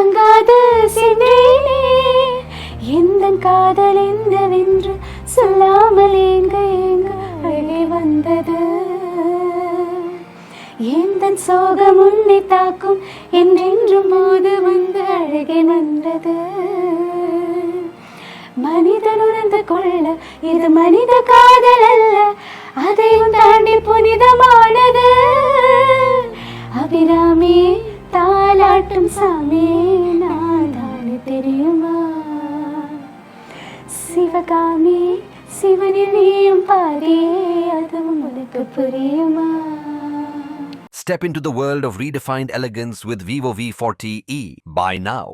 தாங்காது சென்றேனே எந்தன் காதல் என்னவென்று சொல்லாமல் ஏங்க ஏங்க அழகே வந்தது. எந்தன் சோகம் உன்னை தாக்கும் என்றென்றும் போது வந்து அழகே வந்தது. மனிதன் உணர்ந்து கொள்ள இது மனித காதல் அல்ல, அதையும் தாண்டி புனிதமானது. அபிராமி தாலாட்டும் சாமி நான் தானே தெரியுமா? சிவகாமி சிவனில் நீயும் பாதி, அதுவும் உனக்கு புரியுமா? Step into the world of redefined elegance with Vivo V40e. Buy now.